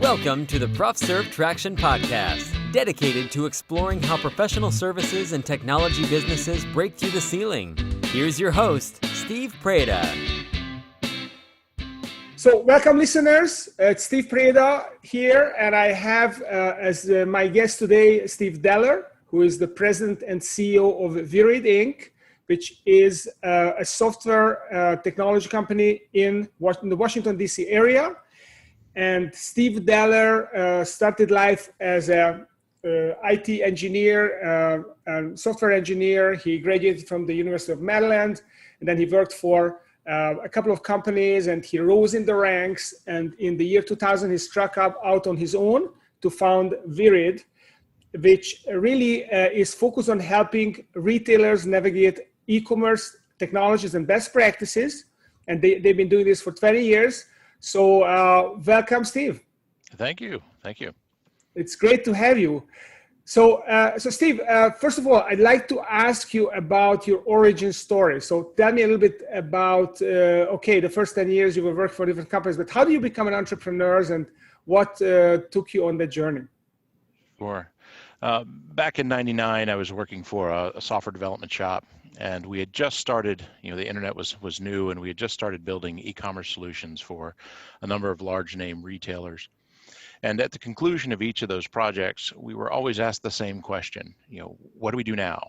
Welcome to the ProfServ Traction Podcast, dedicated to exploring how professional services and technology businesses break through the ceiling. Here's your host, Steve Preda. So welcome listeners, it's Steve Preda here, and I have as my guest today, Steve Deller, who is the president and CEO of Virid Inc., which is a software technology company in the Washington, D.C. area. And Steve Deller started life as a IT engineer and software engineer. He graduated from the University of Maryland, and then he worked for a couple of companies, and he rose in the ranks. And in the year 2000, he struck out on his own to found Virid, which really is focused on helping retailers navigate e-commerce technologies and best practices. And they've been doing this for 20 years. So welcome, Steve. Thank you. Thank you. It's great to have you. So Steve, first of all, I'd like to ask you about your origin story. So tell me a little bit about, the first 10 years you were working for different companies, but how do you become an entrepreneur and what took you on that journey? Sure. Back in '99, I was working for a software development shop, and we had just started, the internet was new, and we had just started building e-commerce solutions for a number of large name retailers. And at the conclusion of each of those projects, we were always asked the same question, what do we do now?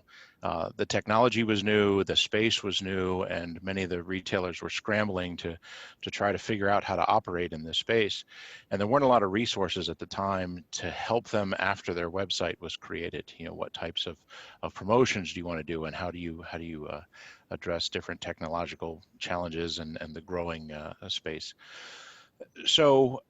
The technology was new, the space was new, and many of the retailers were scrambling to try to figure out how to operate in this space. And there weren't a lot of resources at the time to help them after their website was created. What types of promotions do you want to do, and how do you address different technological challenges and the growing space? So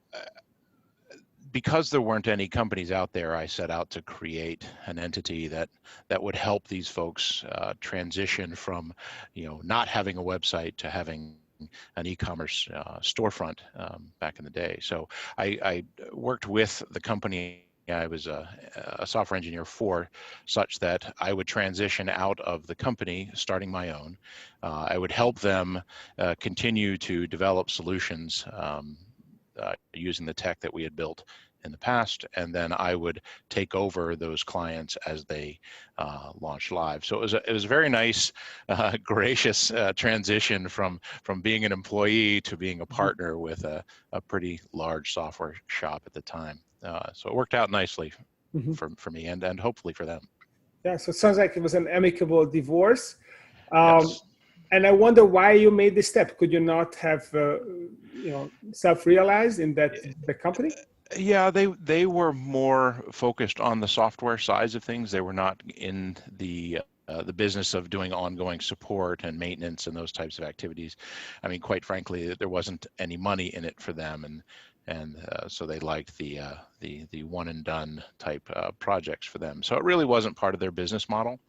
because there weren't any companies out there, I set out to create an entity that would help these folks transition from, not having a website to having an e-commerce storefront back in the day. So I worked with the company I was a software engineer for, such that I would transition out of the company, starting my own. I would help them continue to develop solutions using the tech that we had built in the past, and then I would take over those clients as they launched live. So it was a very nice, gracious transition from being an employee to being a partner with a pretty large software shop at the time. So it worked out nicely for me and hopefully for them. Yeah, so it sounds like it was an amicable divorce. Yes. And I wonder why you made this step. Could you not have, self-realized in the company? Yeah, they were more focused on the software sides of things. They were not in the business of doing ongoing support and maintenance and those types of activities. I mean, quite frankly, there wasn't any money in it for them, and so they liked the one and done type projects for them. So it really wasn't part of their business model.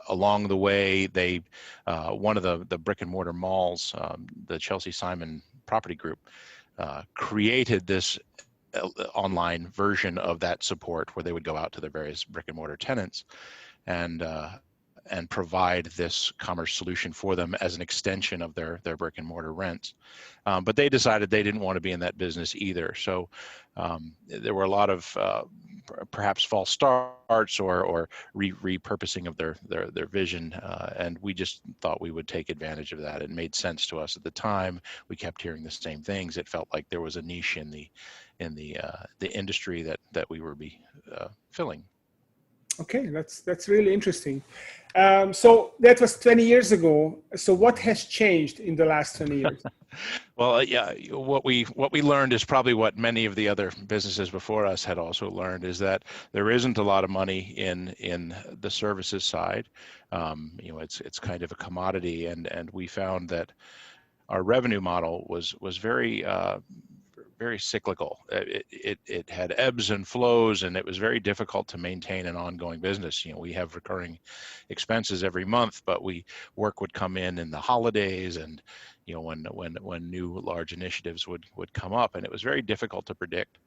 Along the way, they one of the brick and mortar malls, the Chelsea Simon Property Group, created this online version of that support where they would go out to their various brick and mortar tenants and provide this commerce solution for them as an extension of their brick and mortar rents. But they decided they didn't want to be in that business either. So there were a lot of perhaps false starts or repurposing of their vision, and we just thought we would take advantage of that. It made sense to us at the time. We kept hearing the same things. It felt like there was a niche in the industry that we were filling. Okay, that's really interesting. So that was 20 years ago. So what has changed in the last 20 years? Well, yeah, what we learned is probably what many of the other businesses before us had also learned, is that there isn't a lot of money in the services side. It's kind of a commodity, and we found that our revenue model was very cyclical. It had ebbs and flows, and it was very difficult to maintain an ongoing business. We have recurring expenses every month, but work would come in the holidays, and when new large initiatives would come up, and it was very difficult to predict.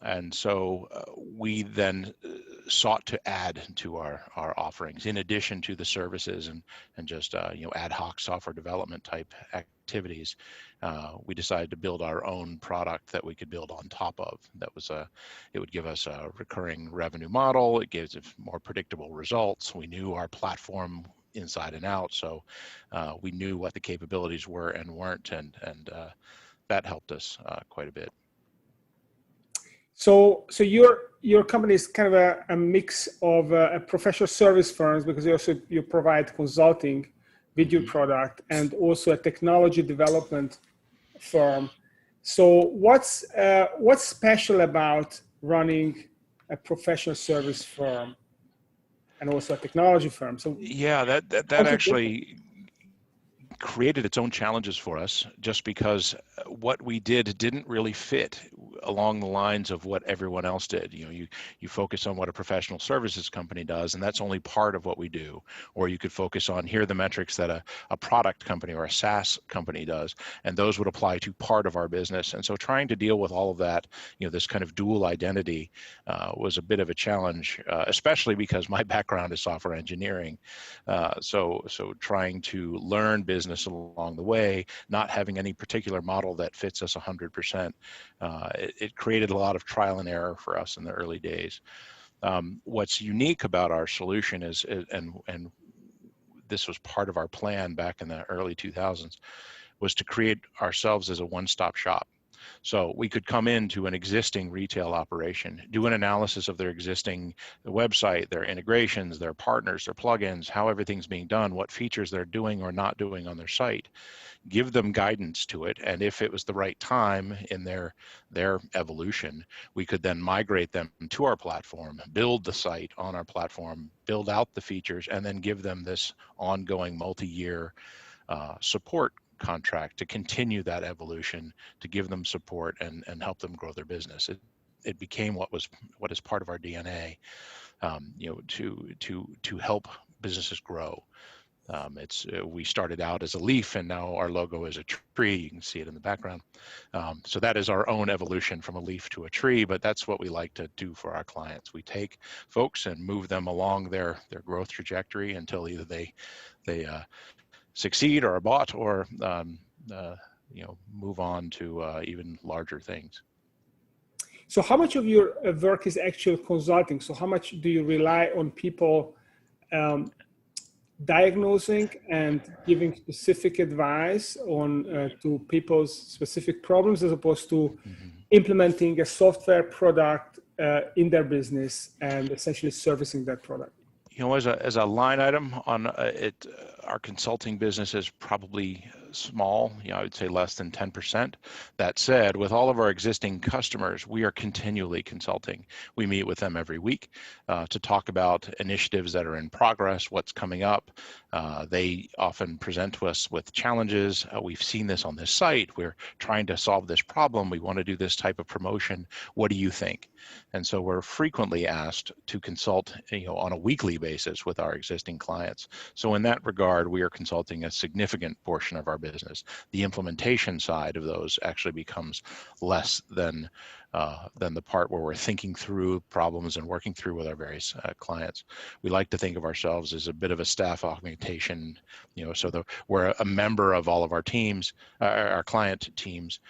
And so we then sought to add to our offerings in addition to the services and just ad hoc software development type activities. We decided to build our own product that we could build on top of. That was it would give us a recurring revenue model. It gives us more predictable results. We knew our platform inside and out, so we knew what the capabilities were and weren't, and that helped us quite a bit. So your company is kind of a mix of a professional service firms, because you provide consulting with your product, and also a technology development firm. So what's special about running a professional service firm and also a technology firm? So yeah, that actually created its own challenges for us, just because what we did didn't really fit along the lines of what everyone else did. You focus on what a professional services company does, and that's only part of what we do. Or you could focus on, here are the metrics that a product company or a SaaS company does, and those would apply to part of our business. And so trying to deal with all of that, this kind of dual identity was a bit of a challenge, especially because my background is software engineering. So trying to learn business along the way, not having any particular model that fits us 100%. It created a lot of trial and error for us in the early days. What's unique about our solution is, and this was part of our plan back in the early 2000s, was to create ourselves as a one-stop shop. So we could come into an existing retail operation, do an analysis of their existing website, their integrations, their partners, their plugins, how everything's being done, what features they're doing or not doing on their site, give them guidance to it. And if it was the right time in their evolution, we could then migrate them to our platform, build the site on our platform, build out the features, and then give them this ongoing multi-year support contract to continue that evolution, to give them support and help them grow their business. It became what is part of our DNA, to help businesses grow. We started out as a leaf, and now our logo is a tree. You can see it in the background. So that is our own evolution from a leaf to a tree, but that's what we like to do for our clients. We take folks and move them along their growth trajectory until either they succeed or are bought, or move on to even larger things. So how much of your work is actual consulting? So how much do you rely on people diagnosing and giving specific advice on to people's specific problems, as opposed to implementing a software product in their business and essentially servicing that product? As a line item on it, our consulting business is probably small. I would say less than 10%. That said, with all of our existing customers, we are continually consulting. We meet with them every week to talk about initiatives that are in progress, what's coming up. They often present to us with challenges. We've seen this on this site. We're trying to solve this problem. We want to do this type of promotion. What do you think? And so we're frequently asked to consult, on a weekly basis with our existing clients. So in that regard, we are consulting a significant portion of our business. The implementation side of those actually becomes less than the part where we're thinking through problems and working through with our various clients. We like to think of ourselves as a bit of a staff augmentation, so we're a member of all of our teams, our client teams.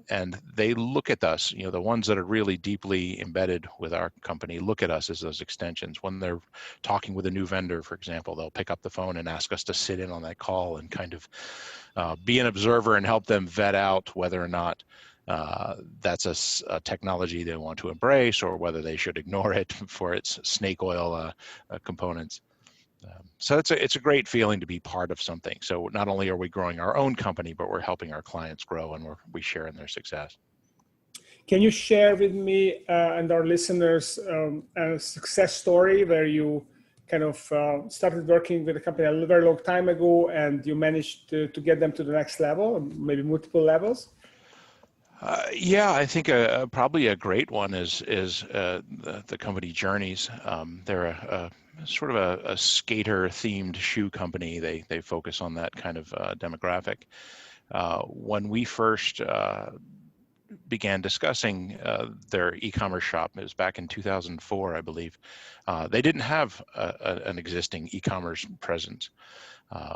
And they look at us, the ones that are really deeply embedded with our company look at us as those extensions. When they're talking with a new vendor, for example, they'll pick up the phone and ask us to sit in on that call and kind of be an observer and help them vet out whether or not that's a technology they want to embrace, or whether they should ignore it for its snake oil components. So it's a great feeling to be part of something. So not only are we growing our own company, but we're helping our clients grow, and we share in their success. Can you share with me and our listeners a success story where you kind of started working with a company a very long time ago, and you managed to get them to the next level, maybe multiple levels? Yeah, I think probably a great one is the company Journeys. They're a sort of a skater-themed shoe company. They focus on that kind of demographic. When we first began discussing their e-commerce shop. It was back in 2004, I believe. They didn't have an existing e-commerce presence.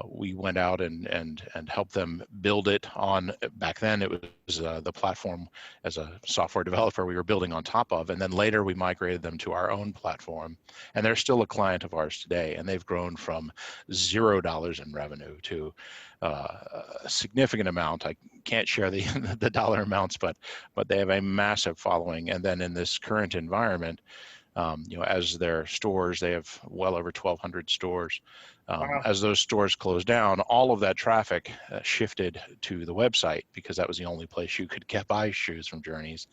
We went out and helped them build it on, back then it was the platform as a software developer we were building on top of, and then later we migrated them to our own platform, and they're still a client of ours today, and they've grown from $0 in revenue to a significant amount. I can't share the the dollar amounts, but they have a massive following. And then in this current environment, as their stores, they have well over 1,200 stores. Wow. As those stores closed down, all of that traffic shifted to the website, because that was the only place you could buy shoes from Journeys.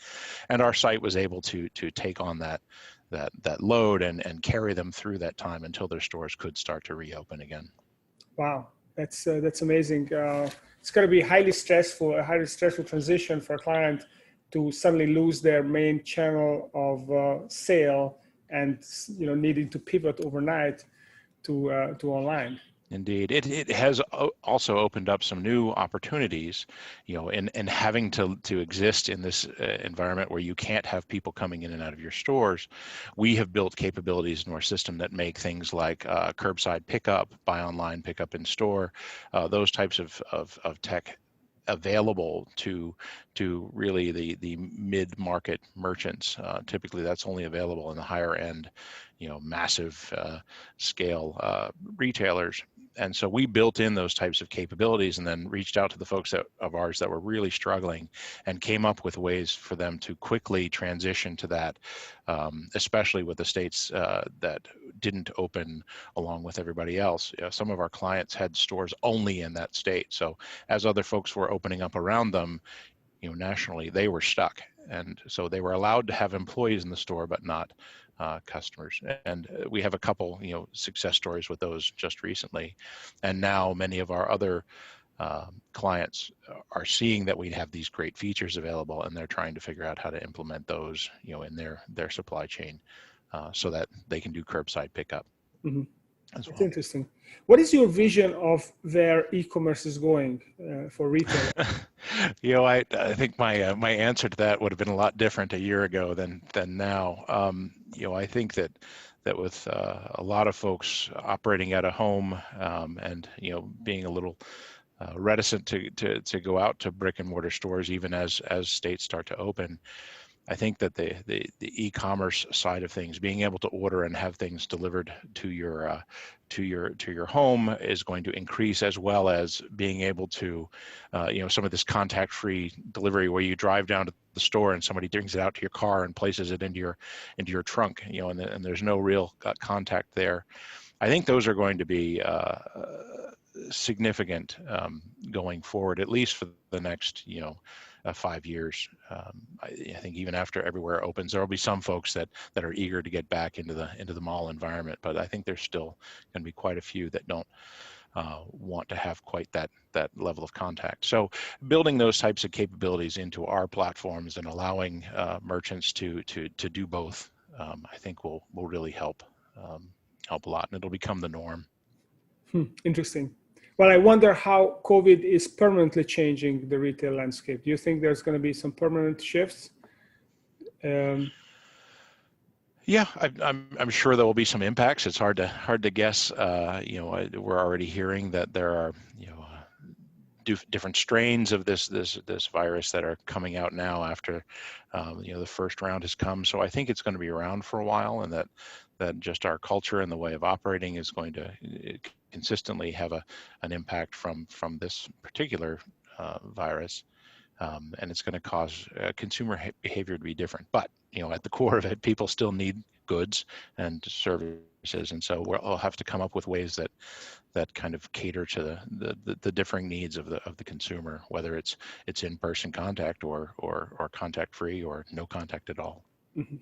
And our site was able to take on that load and carry them through that time until their stores could start to reopen again. Wow, that's amazing. It's going to be a highly stressful transition for a client to suddenly lose their main channel of sale and needing to pivot overnight to online. Indeed, it has also opened up some new opportunities, in having to exist in this environment where you can't have people coming in and out of your stores. We have built capabilities in our system that make things like curbside pickup, buy online, pickup in store, those types of tech available to really the mid-market merchants. Typically, that's only available in the higher end, massive scale retailers. And so we built in those types of capabilities and then reached out to the folks of ours that were really struggling and came up with ways for them to quickly transition to that, especially with the states that didn't open along with everybody else. Some of our clients had stores only in that state. So as other folks were opening up around them, nationally, they were stuck. And so they were allowed to have employees in the store, but not customers. And we have a couple, success stories with those just recently. And now many of our other clients are seeing that we have these great features available, and they're trying to figure out how to implement those, in their supply chain so that they can do curbside pickup. Mm-hmm. As That's well. interesting. What is your vision of where e-commerce is going for retail? I think my answer to that would have been a lot different a year ago than now. I think that with a lot of folks operating at a home and being a little reticent to go out to brick and mortar stores even as states start to open, I think that the e-commerce side of things, being able to order and have things delivered to your home, is going to increase, as well as being able to, some of this contact-free delivery where you drive down to the store and somebody brings it out to your car and places it into your trunk, and there's no real contact there. I think those are going to be significant going forward, at least for the next 5 years. I think even after everywhere opens, there will be some folks that are eager to get back into the mall environment, but I think there's still going to be quite a few that don't want to have quite that level of contact. So building those types of capabilities into our platforms and allowing merchants to do both, I think will really help a lot, and it'll become the norm. Interesting. Well, I wonder how COVID is permanently changing the retail landscape. Do you think there's going to be some permanent shifts? Yeah, I'm sure there will be some impacts. It's hard to guess. We're already hearing that there are different strains of this virus that are coming out now after the first round has come. So I think it's going to be around for a while, and that just our culture and the way of operating is going to consistently have an impact from this particular virus, and it's going to cause consumer behavior to be different. But at the core of it, people still need goods and services, and so we'll have to come up with ways that kind of cater to the differing needs of the consumer, whether it's in-person contact or contact free or no contact at all. Mm-hmm.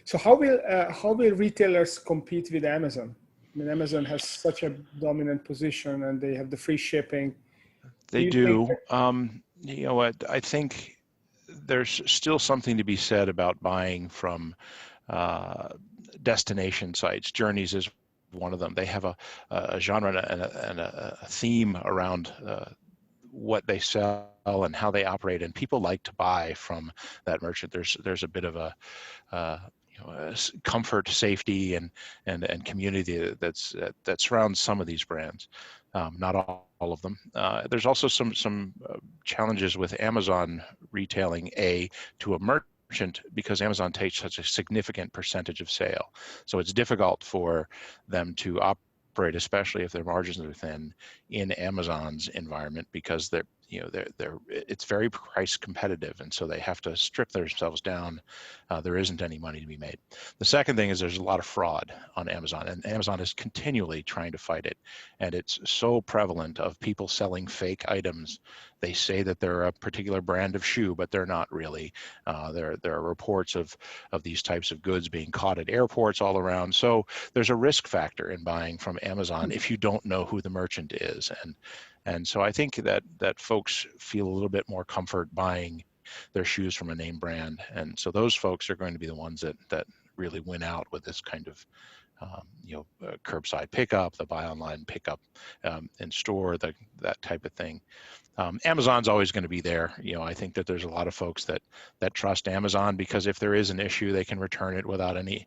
So how will retailers compete with Amazon? I mean, Amazon has such a dominant position, and they have the free shipping. They do. I think there's still something to be said about buying from destination sites. Journeys is one of them. They have a genre and a theme around what they sell and how they operate, and people like to buy from that merchant. There's a bit of a comfort, safety, and community that surrounds some of these brands. Not all of them. There's also some challenges with Amazon retailing to a merchant, because Amazon takes such a significant percentage of sale. So it's difficult for them to operate, especially if their margins are thin, in Amazon's environment, because it's very price competitive, and so they have to strip themselves down. There isn't any money to be made. The second thing is there's a lot of fraud on Amazon, and Amazon is continually trying to fight it. And it's so prevalent of people selling fake items. They say that they're a particular brand of shoe, but they're not really. There are reports of these types of goods being caught at airports all around. So there's a risk factor in buying from Amazon if you don't know who the merchant is. And so I think that folks feel a little bit more comfort buying their shoes from a name brand. And so those folks are going to be the ones that really win out with this kind of curbside pickup, the buy online pickup in store, that type of thing. Amazon's always going to be there. I think that there's a lot of folks that trust Amazon, because if there is an issue, they can return it without any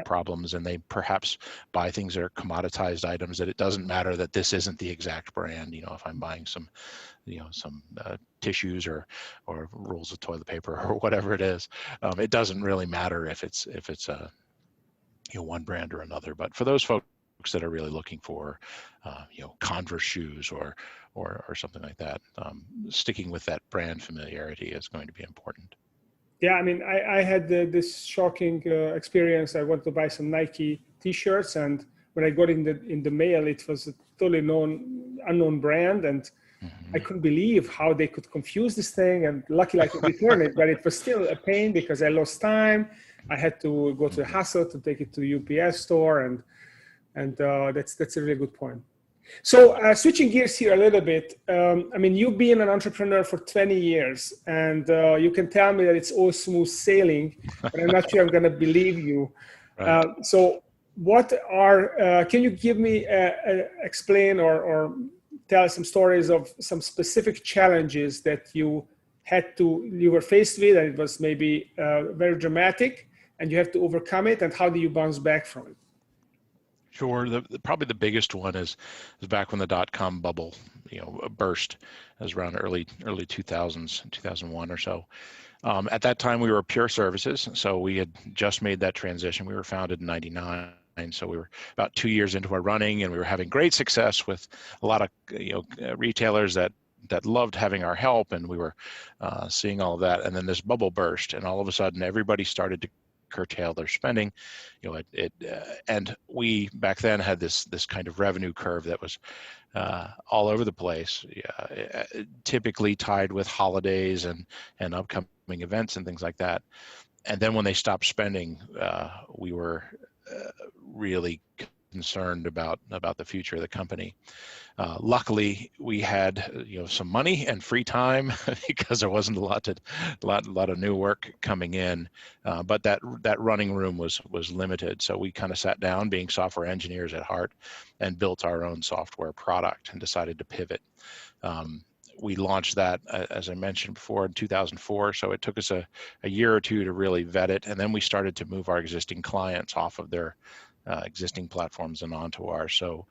problems, and they perhaps buy things that are commoditized items, that it doesn't matter that this isn't the exact brand. If I'm buying some tissues or rolls of toilet paper or whatever it is, it doesn't really matter if it's one brand or another. But for those folks that are really looking for Converse shoes or something like that, sticking with that brand familiarity is going to be important. Yeah, I mean, I had this shocking experience. I went to buy some Nike t-shirts, and when I got in the mail, it was a totally unknown brand, and I couldn't believe how they could confuse this thing. And luckily I could return it, but it was still a pain because I lost time. I had to go to the hassle to take it to the UPS store, and that's a really good point. So switching gears here a little bit, I mean, you've been an entrepreneur for 20 years, and you can tell me that it's all smooth sailing, but I'm not sure I'm going to believe you. Right. So can you give me, explain or tell us some stories of some specific challenges that you were faced with, and it was maybe very dramatic, and you have to overcome it, and how do you bounce back from it? Sure. Probably the biggest one is back when the dot-com bubble, burst. It was around early 2000s, 2001 or so. At that time, we were pure services, so we had just made that transition. We were founded in '99. So we were about 2 years into our running, and we were having great success with a lot of retailers that loved having our help, and we were seeing all of that. And then this bubble burst, and all of a sudden, everybody started to curtail their spending. And we back then had this kind of revenue curve that was all over the place, typically tied with holidays and upcoming events and things like that. And then when they stopped spending, we were really concerned about the future of the company. Luckily, we had some money and free time because there wasn't a lot of new work coming in, but that running room was limited. So we kind of sat down, being software engineers at heart, and built our own software product and decided to pivot. We launched that, as I mentioned before, in 2004. So it took us a year or two to really vet it. And then we started to move our existing clients off of their existing platforms and onto ours. So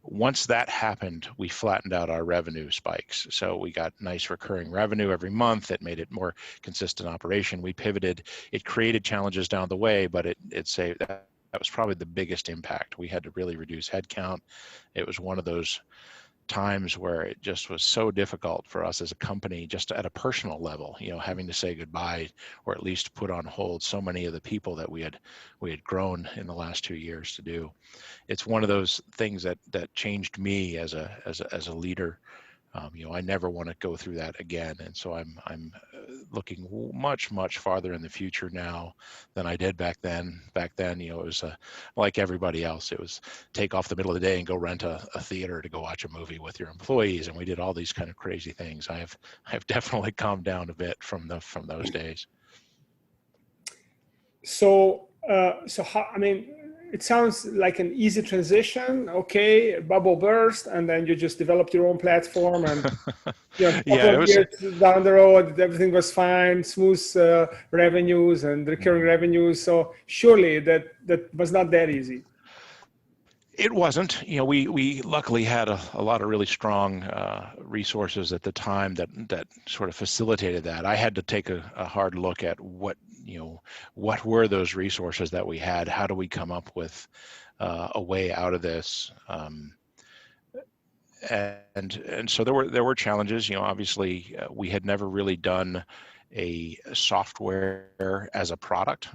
once that happened, we flattened out our revenue spikes. So we got nice recurring revenue every month. That made it more consistent operation. We pivoted. It created challenges down the way, but it saved that. That was probably the biggest impact. We had to really reduce headcount. It was one of those times where it just was so difficult for us as a company, just at a personal level, having to say goodbye or at least put on hold so many of the people that we had grown in the last 2 years to do. It's one of those things that changed me as a leader. I never want to go through that again, and so I'm looking much farther in the future now than I did back then. Back then, it was like everybody else. It was take off the middle of the day and go rent a theater to go watch a movie with your employees, and we did all these kind of crazy things. I have definitely calmed down a bit from those days. So how, I mean, it sounds like an easy transition. Okay, bubble burst, and then you just developed your own platform, and a couple Yeah, it of was. years down the road, everything was fine, smooth revenues and recurring revenues. So surely that was not that easy. It wasn't. We luckily had a lot of really strong resources at the time that sort of facilitated that. I had to take a hard look at what were those resources that we had. How do we come up with a way out of this? And so there were challenges. Obviously, we had never really done a software as a product.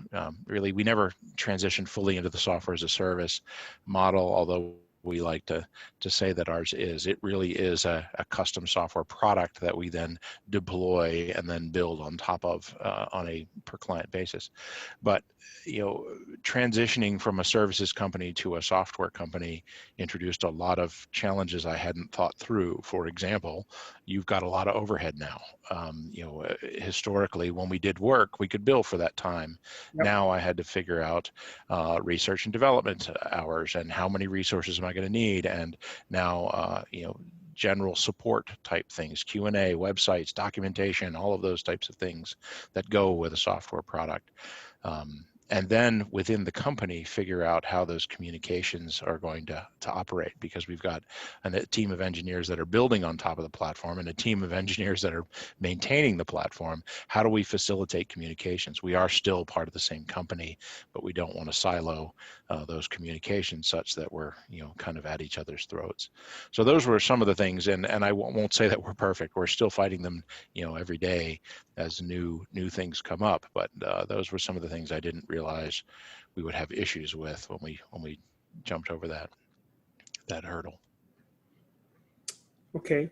Really, we never transitioned fully into the software as a service model, although we like to say that ours is. It really is a custom software product that we then deploy and then build on top of on a per client basis. But transitioning from a services company to a software company introduced a lot of challenges I hadn't thought through. For example, you've got a lot of overhead now. Historically, when we did work, we could bill for that time. Yep. Now I had to figure out research and development hours and how many resources am I going to need, and now general support type things, Q&A, websites, documentation, all of those types of things that go with a software product. And then within the company, figure out how those communications are going to operate, because we've got a team of engineers that are building on top of the platform and a team of engineers that are maintaining the platform. How do we facilitate communications? We are still part of the same company, but we don't want to silo those communications such that we're kind of at each other's throats. So those were some of the things, and I won't say that we're perfect. We're still fighting them every day as new things come up, but those were some of the things I didn't realize we would have issues with when we jumped over that hurdle. Okay,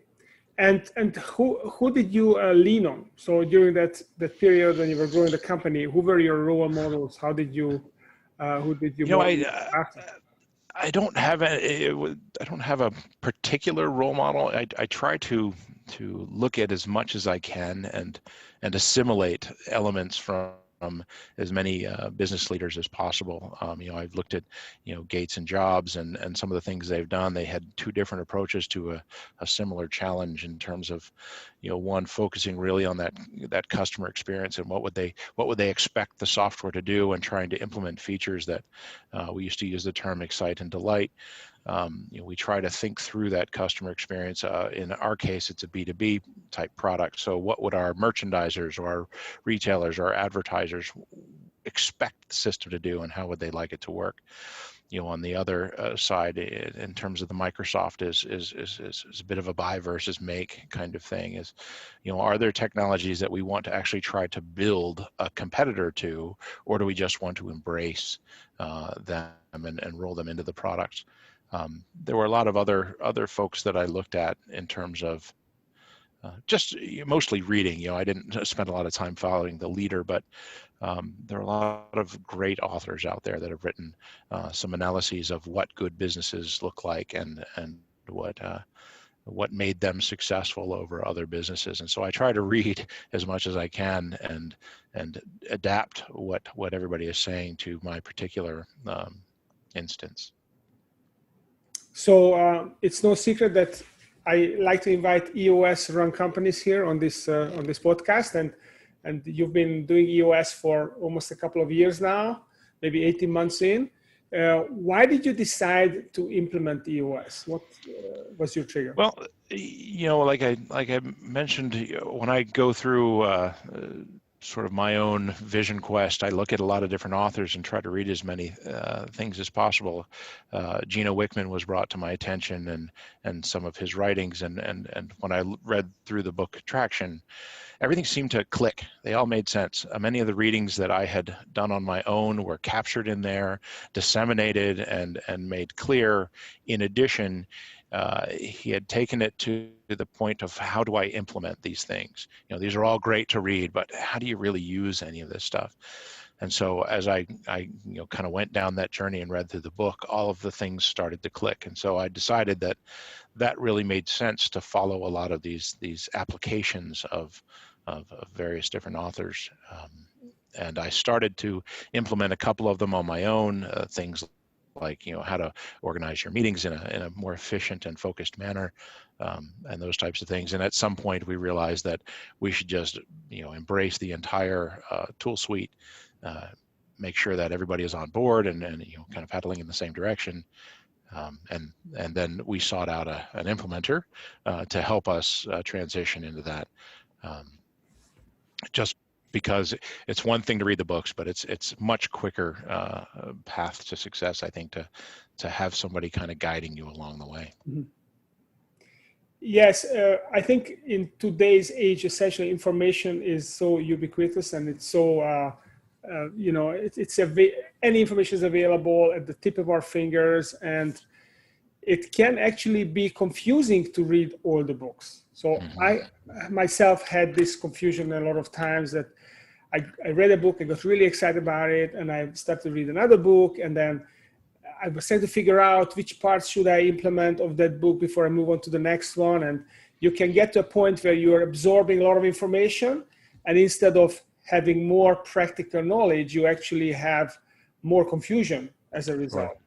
and who did you lean on? So during that period when you were growing the company, who were your role models? How did you who did you? I don't have a particular role model. I try to look at as much as I can and assimilate elements from as many business leaders as possible. I've looked at Gates and Jobs and some of the things they've done. They had two different approaches to a similar challenge in terms of one focusing really on that customer experience and what would they expect the software to do, and trying to implement features that we used to use the term excite and delight. We try to think through that customer experience. In our case, it's a B2B type product. So what would our merchandisers or our retailers or our advertisers expect the system to do, and how would they like it to work? On the other side, in terms of the Microsoft is a bit of a buy versus make kind of thing. Are there technologies that we want to actually try to build a competitor to, or do we just want to embrace them and roll them into the products? There were a lot of other folks that I looked at in terms of just mostly reading. I didn't spend a lot of time following the leader, but there are a lot of great authors out there that have written some analyses of what good businesses look like and what made them successful over other businesses. And so I try to read as much as I can and adapt what everybody is saying to my particular instance. So it's no secret that I like to invite EOS-run companies here on this podcast, and you've been doing EOS for almost a couple of years now, maybe 18 months in. Why did you decide to implement EOS? What was your trigger? Well, like I mentioned, when I go through sort of my own vision quest, I look at a lot of different authors and try to read as many things as possible. Gino Wickman was brought to my attention, and some of his writings, and when I read through the book Traction, everything seemed to click. They all made sense. Many of the readings that I had done on my own were captured in there, disseminated, and made clear. In addition, he had taken it to the point of, how do I implement these things? These are all great to read, but how do you really use any of this stuff? And so as I kind of went down that journey and read through the book, all of the things started to click. And so I decided that really made sense to follow a lot of these applications of various different authors. And I started to implement a couple of them on my own, things like, how to organize your meetings in a more efficient and focused manner, and those types of things. And at some point we realized that we should just, embrace the entire tool suite, make sure that everybody is on board and kind of paddling in the same direction. And then we sought out an implementer to help us transition into that. Just because it's one thing to read the books, but it's much quicker path to success, I think, to have somebody kind of guiding you along the way. Mm-hmm. Yes, I think in today's age, essentially information is so ubiquitous, and it's so any information is available at the tip of our fingers, and it can actually be confusing to read all the books. So I myself had this confusion a lot of times, that I read a book, I got really excited about it, and I started to read another book, and then I was trying to figure out which parts should I implement of that book before I move on to the next one. And you can get to a point where you're absorbing a lot of information, and instead of having more practical knowledge, you actually have more confusion as a result.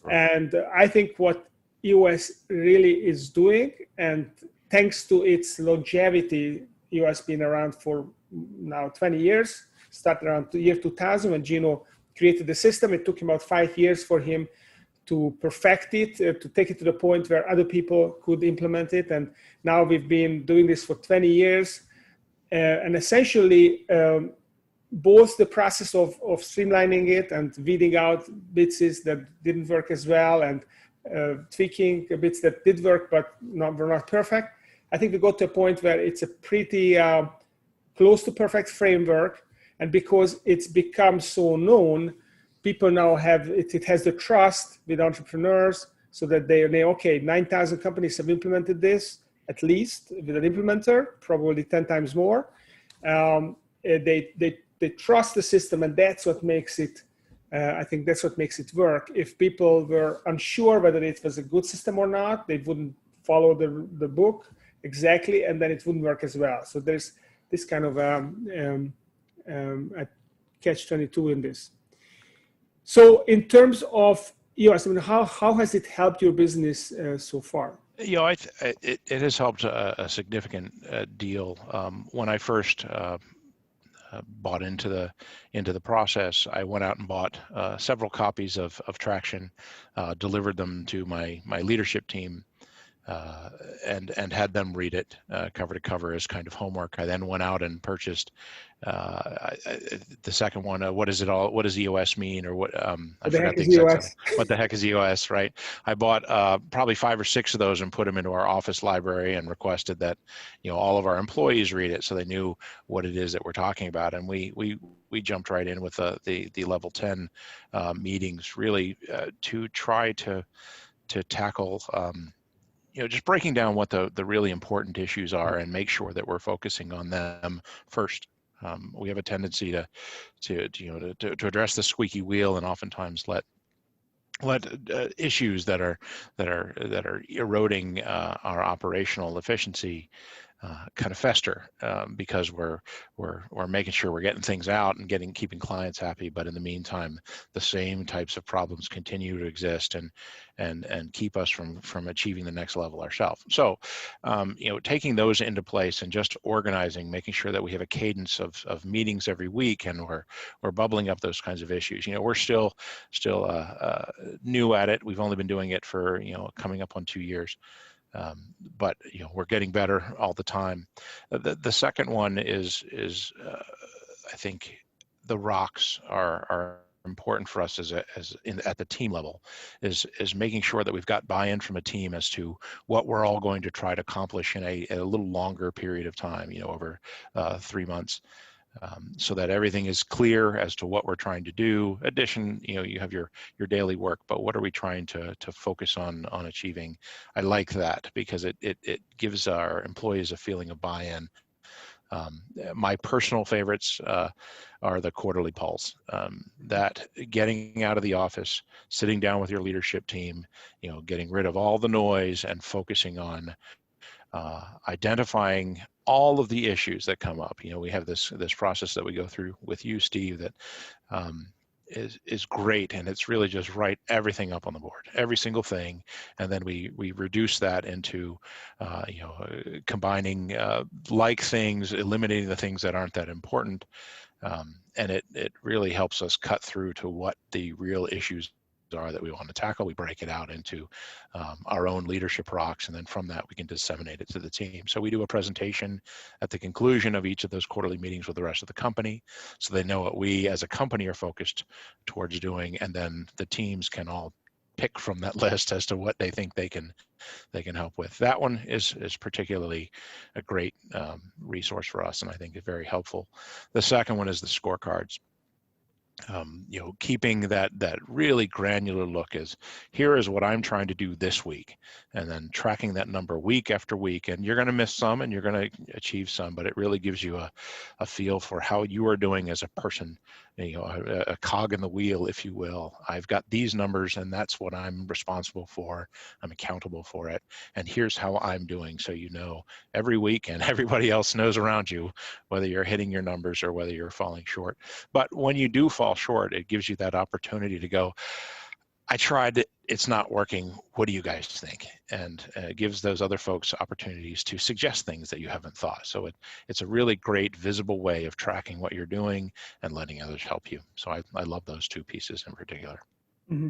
Right. And I think what EOS really is doing, and thanks to its longevity, EOS been around for now 20 years, started around the year 2000 when Gino created the system. It took him about 5 years for him to perfect it, to take it to the point where other people could implement it. And now we've been doing this for 20 years. And essentially, both the process of streamlining it and weeding out bits that didn't work as well, and tweaking bits that did work but were not perfect. I think we got to a point where it's a pretty close to perfect framework. And because it's become so known, people now have it. It has the trust with entrepreneurs, so that they know, okay, 9,000 companies have implemented this, at least with an implementer, probably 10 times more. They trust the system, and that's what makes it. I think that's what makes it work. If people were unsure whether it was a good system or not, they wouldn't follow the book exactly, and then it wouldn't work as well. So there's this kind of a catch-22 in this. So in terms of EOS, I mean, how has it helped your business so far? It has helped a significant deal. When I first bought into the process, I went out and bought several copies of Traction, delivered them to my leadership team, and had them read it cover to cover as kind of homework. I then went out and purchased the second one. What does EOS mean, or what? I forgot the exact title. What the heck is EOS, right? I bought probably 5 or 6 of those and put them into our office library and requested that all of our employees read it so they knew what it is that we're talking about. And we jumped right in with the level 10 meetings, really to try to tackle. Just breaking down what the really important issues are and make sure that we're focusing on them first. We have a tendency to address the squeaky wheel, and oftentimes let issues that are eroding our operational efficiency kind of fester, because we're making sure we're getting things out and keeping clients happy, but in the meantime the same types of problems continue to exist and keep us from achieving the next level ourselves. So taking those into place and just organizing, making sure that we have a cadence of meetings every week, and we're bubbling up those kinds of issues. We're still new at it. We've only been doing it for coming up on 2 years. But we're getting better all the time. The second one is I think the rocks are important for us at the team level, is making sure that we've got buy-in from a team as to what we're all going to try to accomplish in a little longer period of time, over 3 months. So that everything is clear as to what we're trying to do. Addition, you have your daily work, but what are we trying to focus on achieving? I like that because it gives our employees a feeling of buy-in. My personal favorites are the quarterly pulse. That getting out of the office, sitting down with your leadership team, getting rid of all the noise and focusing on identifying all of the issues that come up. We have this process that we go through with you, Steve, that is great, and it's really just write everything up on the board, every single thing, and then we reduce that into combining like things, eliminating the things that aren't that important, and it really helps us cut through to what the real issues are that we want to tackle. We break it out into our own leadership rocks, and then from that we can disseminate it to the team. So we do a presentation at the conclusion of each of those quarterly meetings with the rest of the company, so they know what we as a company are focused towards doing, and then the teams can all pick from that list as to what they think they can help with. That one is particularly a great resource for us, and I think it's very helpful. The second one is the scorecards. Keeping that really granular look is, here is what I'm trying to do this week, and then tracking that number week after week. And you're going to miss some and you're going to achieve some, but it really gives you a feel for how you are doing as a person, a cog in the wheel, if you will. I've got these numbers and that's what I'm responsible for. I'm accountable for it. And here's how I'm doing. So every week, and everybody else knows around you, whether you're hitting your numbers or whether you're falling short. But when you do fall short, it gives you that opportunity to go, I tried, it's not working. What do you guys think? And it gives those other folks opportunities to suggest things that you haven't thought. So it's a really great visible way of tracking what you're doing and letting others help you. So I love those two pieces in particular. Mm-hmm.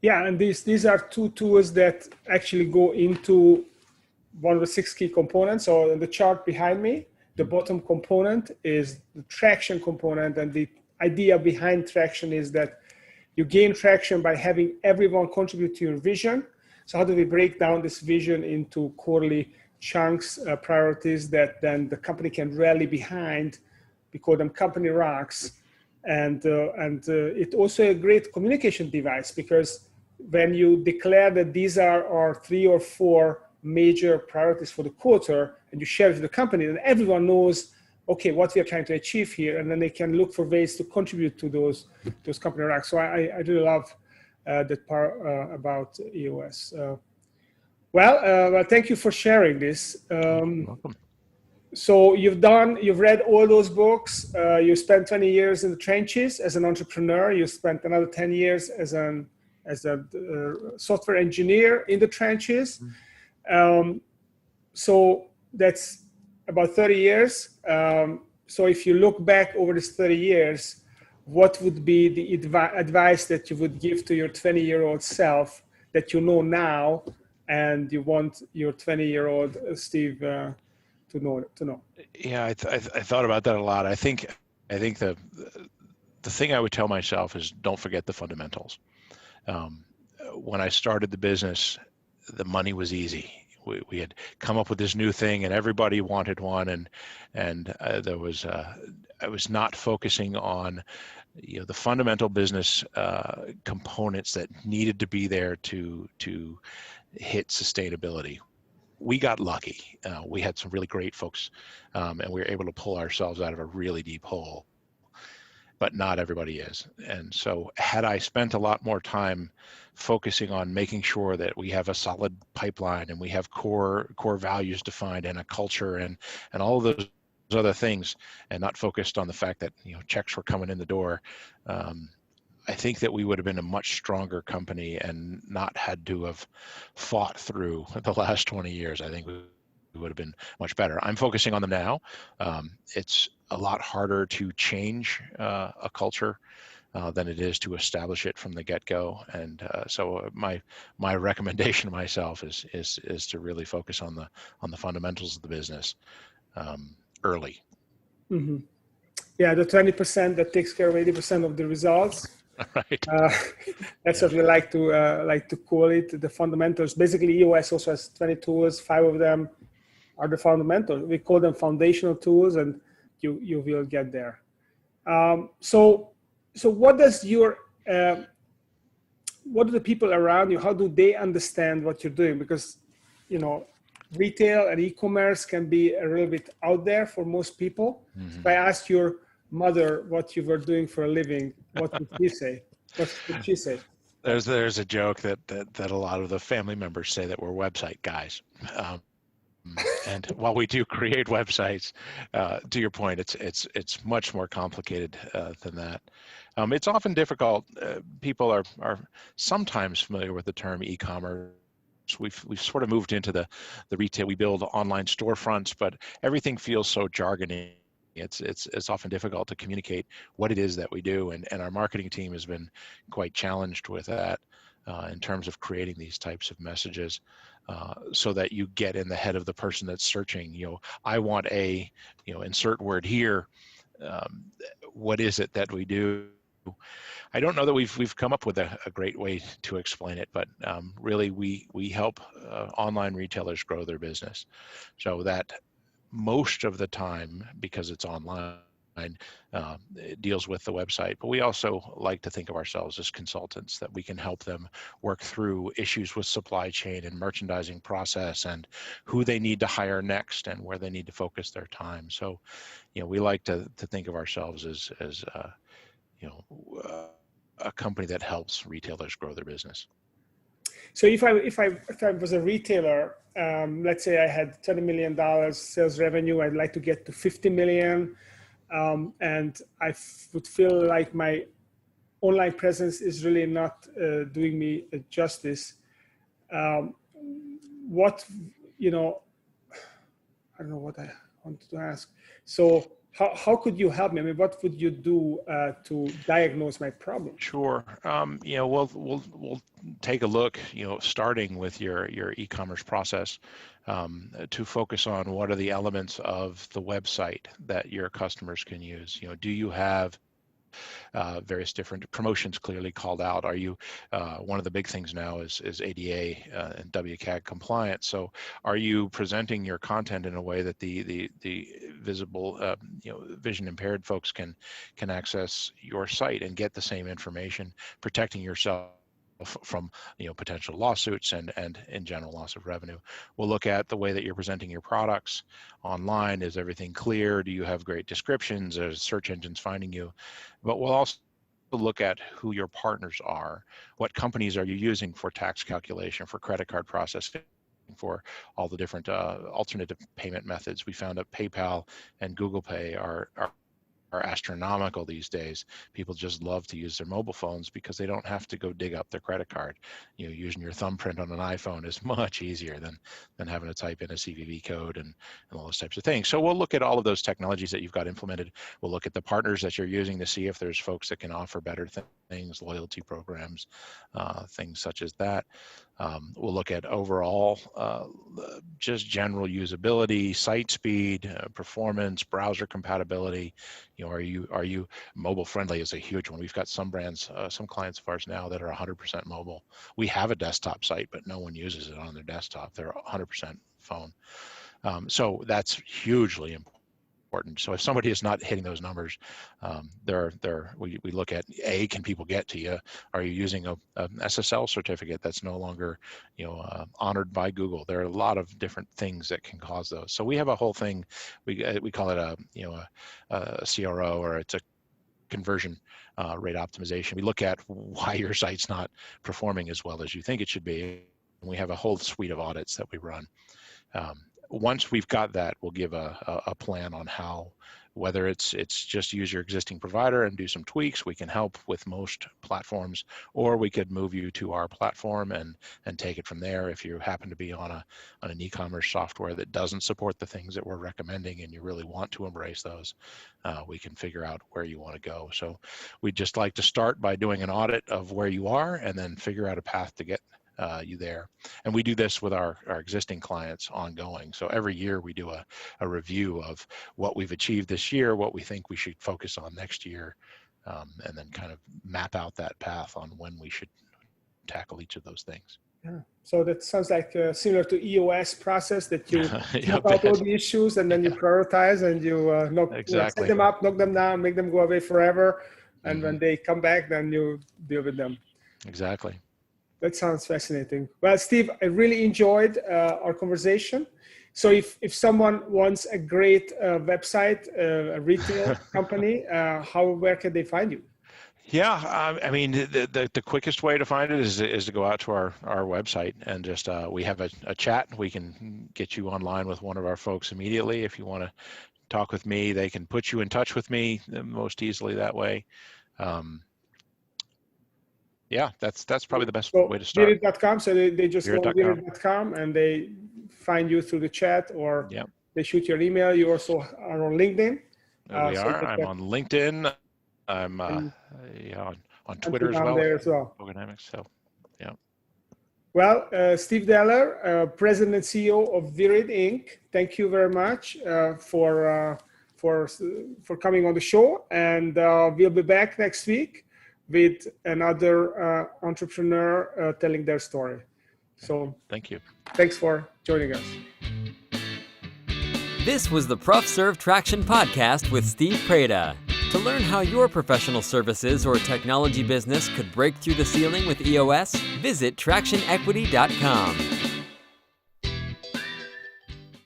Yeah, and these are two tools that actually go into one of the 6 key components. So in the chart behind me, the bottom component is the traction component, and the idea behind traction is that you gain traction by having everyone contribute to your vision. So how do we break down this vision into quarterly chunks, priorities that then the company can rally behind? We call them company rocks. And it's also a great communication device, because when you declare that these are our 3 or 4 major priorities for the quarter, and you share it with the company, then everyone knows, okay, what we are trying to achieve here, and then they can look for ways to contribute to those company racks. So I really love that part about EOS. Well, thank you for sharing this. Welcome. So you've read all those books. You spent 20 years in the trenches as an entrepreneur. You spent another 10 years as a software engineer in the trenches. So that's about 30 years. So if you look back over this 30 years, what would be the advice that you would give to your 20-year-old self that you know now, and you want your 20-year-old Steve to know? Yeah, I thought about that a lot. I think the thing I would tell myself is, don't forget the fundamentals. When I started the business, the money was easy. We had come up with this new thing, and everybody wanted one, and I was not focusing on the fundamental business components that needed to be there to hit sustainability. We got lucky. We had some really great folks, and we were able to pull ourselves out of a really deep hole, but not everybody is. And so had I spent a lot more time focusing on making sure that we have a solid pipeline, and we have core values defined, and a culture, and all of those other things, and not focused on the fact that checks were coming in the door, I think that we would have been a much stronger company and not had to have fought through the last 20 years. I think we would have been much better. I'm focusing on them now. It's a lot harder to change a culture than it is to establish it from the get-go. And so my recommendation to myself is to really focus on the fundamentals of the business early. Mm-hmm. Yeah, the 20% that takes care of 80% of the results. Right. That's what we like to call it, the fundamentals. Basically, EOS also has 20 tools. 5 of them are the fundamentals. We call them foundational tools, and you will get there. So what does what do the people around you, how do they understand what you're doing? Because retail and e-commerce can be a little bit out there for most people. Mm-hmm. If I asked your mother what you were doing for a living, what would she say? What would she say? There's a joke that a lot of the family members say that we're website guys. And while we do create websites, to your point, it's much more complicated than that. It's often difficult. People are sometimes familiar with the term e-commerce. We've sort of moved into the retail. We build online storefronts, but everything feels so jargony. It's often difficult to communicate what it is that we do, and our marketing team has been quite challenged with that in terms of creating these types of messages so that you get in the head of the person that's searching. I want a, insert word here. What is it that we do? I don't know that we've come up with a great way to explain it, but really we help online retailers grow their business, so that most of the time, because it's online, it deals with the website, but we also like to think of ourselves as consultants, that we can help them work through issues with supply chain and merchandising process and who they need to hire next and where they need to focus their time. So, we like to think of ourselves as a company that helps retailers grow their business. So if I was a retailer, let's say I had $30 million sales revenue, I'd like to get to 50 million, and I would feel like my online presence is really not doing me justice. What, I don't know what I wanted to ask. So how could you help me? I mean, what would you do to diagnose my problem? Sure. We'll take a look, starting with your e-commerce process, to focus on what are the elements of the website that your customers can use. Do you have various different promotions clearly called out? Are you, one of the big things now is ADA and WCAG compliant. So are you presenting your content in a way that the visible, vision impaired folks can access your site and get the same information, protecting yourself from potential lawsuits and in general loss of revenue? We'll look at the way that you're presenting your products online. Is everything clear? Do you have great descriptions? Are search engines finding you? But we'll also look at who your partners are. What companies are you using for tax calculation, for credit card processing, for all the different alternative payment methods? We found that PayPal and Google Pay are astronomical these days. People just love to use their mobile phones because they don't have to go dig up their credit card. Using your thumbprint on an iPhone is much easier than having to type in a CVV code and all those types of things. So we'll look at all of those technologies that you've got implemented. We'll look at the partners that you're using to see if there's folks that can offer better things, loyalty programs, things such as that. We'll look at overall just general usability, site speed, performance, browser compatibility. Are you mobile friendly is a huge one. We've got some brands, some clients of ours now that are 100% mobile. We have a desktop site, but no one uses it on their desktop. They're 100% phone. So that's hugely important. So if somebody is not hitting those numbers, we look at, can people get to you? Are you using a SSL certificate that's no longer honored by Google? There are a lot of different things that can cause those. So we have a whole thing. We call it a CRO, or it's a conversion rate optimization. We look at why your site's not performing as well as you think it should be, and we have a whole suite of audits that we run. Once we've got that, we'll give a plan on how, whether it's just use your existing provider and do some tweaks. We can help with most platforms, or we could move you to our platform and take it from there. If you happen to be on an e-commerce software that doesn't support the things that we're recommending and you really want to embrace those, we can figure out where you want to go. So we'd just like to start by doing an audit of where you are and then figure out a path to get you there. And we do this with our existing clients ongoing. So every year we do a review of what we've achieved this year, what we think we should focus on next year, and then kind of map out that path on when we should tackle each of those things. Yeah. So that sounds like similar to EOS process, that you knock out all the issues and then you prioritize and you set them up, knock them down, make them go away forever. And when they come back, then you deal with them. Exactly. That sounds fascinating. Well, Steve, I really enjoyed our conversation. So if someone wants a great website, a retail company, where can they find you? Yeah, I mean, the quickest way to find it is to go out to our website and just we have a chat. We can get you online with one of our folks immediately. If you want to talk with me, they can put you in touch with me most easily that way. Yeah, that's probably the best way to start. Virid.com, so they just go to Virid.com. Virid.com and they find you through the chat, or Yep. they shoot your email. You also are on LinkedIn. We are. I'm on LinkedIn. I'm on Twitter as well. There as well. Dynamics. So, yeah. Well, Steve Deller, President and CEO of Virid Inc. Thank you very much for coming on the show, and we'll be back next week with another entrepreneur telling their story. So, thank you. Thanks for joining us. This was the ProfServ Traction Podcast with Steve Preda. To learn how your professional services or technology business could break through the ceiling with EOS, visit tractionequity.com.